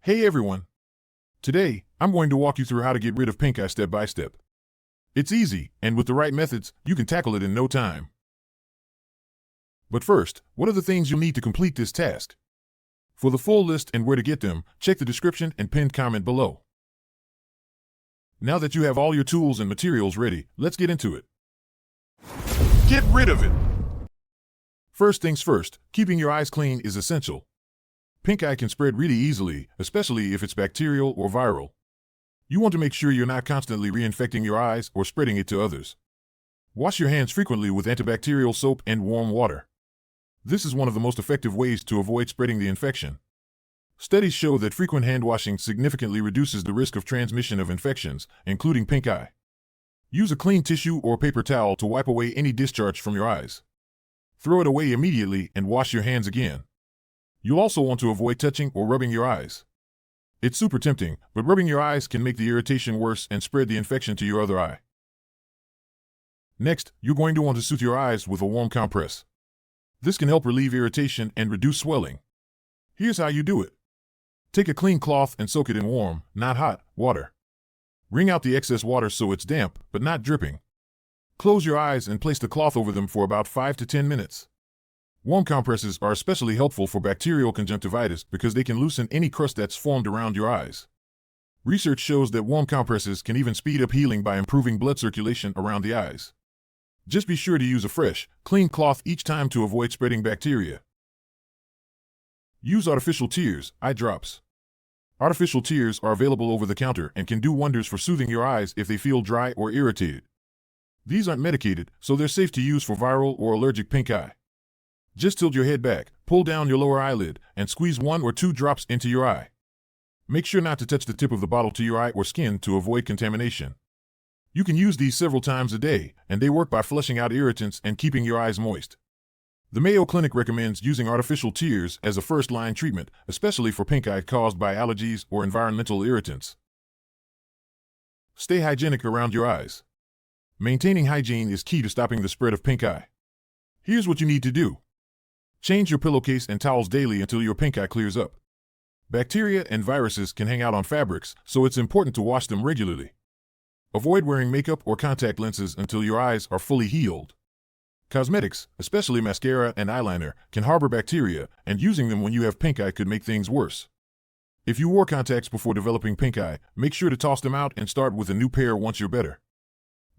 Hey everyone! Today, I'm going to walk you through how to get rid of pink eye step by step. It's easy, and with the right methods, you can tackle it in no time. But first, what are the things you'll need to complete this task? For the full list and where to get them, check the description and pinned comment below. Now that you have all your tools and materials ready, let's get into it. Get rid of it! First things first, keeping your eyes clean is essential. Pink eye can spread really easily, especially if it's bacterial or viral. You want to make sure you're not constantly reinfecting your eyes or spreading it to others. Wash your hands frequently with antibacterial soap and warm water. This is one of the most effective ways to avoid spreading the infection. Studies show that frequent hand washing significantly reduces the risk of transmission of infections, including pink eye. Use a clean tissue or paper towel to wipe away any discharge from your eyes. Throw it away immediately and wash your hands again. You'll also want to avoid touching or rubbing your eyes. It's super tempting, but rubbing your eyes can make the irritation worse and spread the infection to your other eye. Next, you're going to want to soothe your eyes with a warm compress. This can help relieve irritation and reduce swelling. Here's how you do it. Take a clean cloth and soak it in warm, not hot, water. Wring out the excess water so it's damp, but not dripping. Close your eyes and place the cloth over them for about 5 to 10 minutes. Warm compresses are especially helpful for bacterial conjunctivitis because they can loosen any crust that's formed around your eyes. Research shows that warm compresses can even speed up healing by improving blood circulation around the eyes. Just be sure to use a fresh, clean cloth each time to avoid spreading bacteria. Use artificial tears, eye drops. Artificial tears are available over the counter and can do wonders for soothing your eyes if they feel dry or irritated. These aren't medicated, so they're safe to use for viral or allergic pink eye. Just tilt your head back, pull down your lower eyelid, and squeeze 1 or 2 drops into your eye. Make sure not to touch the tip of the bottle to your eye or skin to avoid contamination. You can use these several times a day, and they work by flushing out irritants and keeping your eyes moist. The Mayo Clinic recommends using artificial tears as a first-line treatment, especially for pink eye caused by allergies or environmental irritants. Stay hygienic around your eyes. Maintaining hygiene is key to stopping the spread of pink eye. Here's what you need to do. Change your pillowcase and towels daily until your pink eye clears up. Bacteria and viruses can hang out on fabrics, so it's important to wash them regularly. Avoid wearing makeup or contact lenses until your eyes are fully healed. Cosmetics, especially mascara and eyeliner, can harbor bacteria, and using them when you have pink eye could make things worse. If you wore contacts before developing pink eye, make sure to toss them out and start with a new pair once you're better.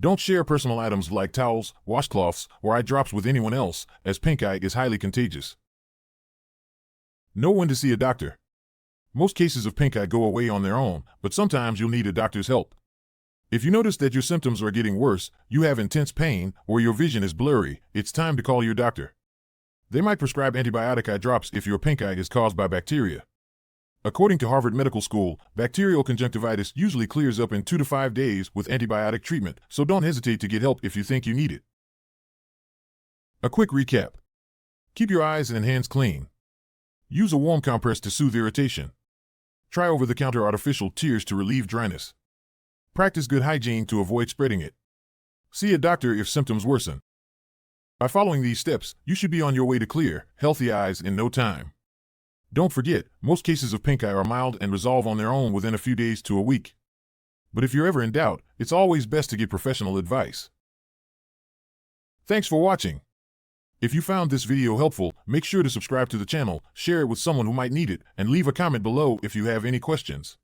Don't share personal items like towels, washcloths, or eye drops with anyone else, as pink eye is highly contagious. Know when to see a doctor. Most cases of pink eye go away on their own, but sometimes you'll need a doctor's help. If you notice that your symptoms are getting worse, you have intense pain, or your vision is blurry, it's time to call your doctor. They might prescribe antibiotic eye drops if your pink eye is caused by bacteria. According to Harvard Medical School, bacterial conjunctivitis usually clears up in 2 to 5 days with antibiotic treatment, so don't hesitate to get help if you think you need it. A quick recap. Keep your eyes and hands clean. Use a warm compress to soothe irritation. Try over-the-counter artificial tears to relieve dryness. Practice good hygiene to avoid spreading it. See a doctor if symptoms worsen. By following these steps, you should be on your way to clear, healthy eyes in no time. Don't forget, most cases of pink eye are mild and resolve on their own within a few days to a week. But if you're ever in doubt, it's always best to get professional advice. Thanks for watching. If you found this video helpful, make sure to subscribe to the channel, share it with someone who might need it, and leave a comment below if you have any questions.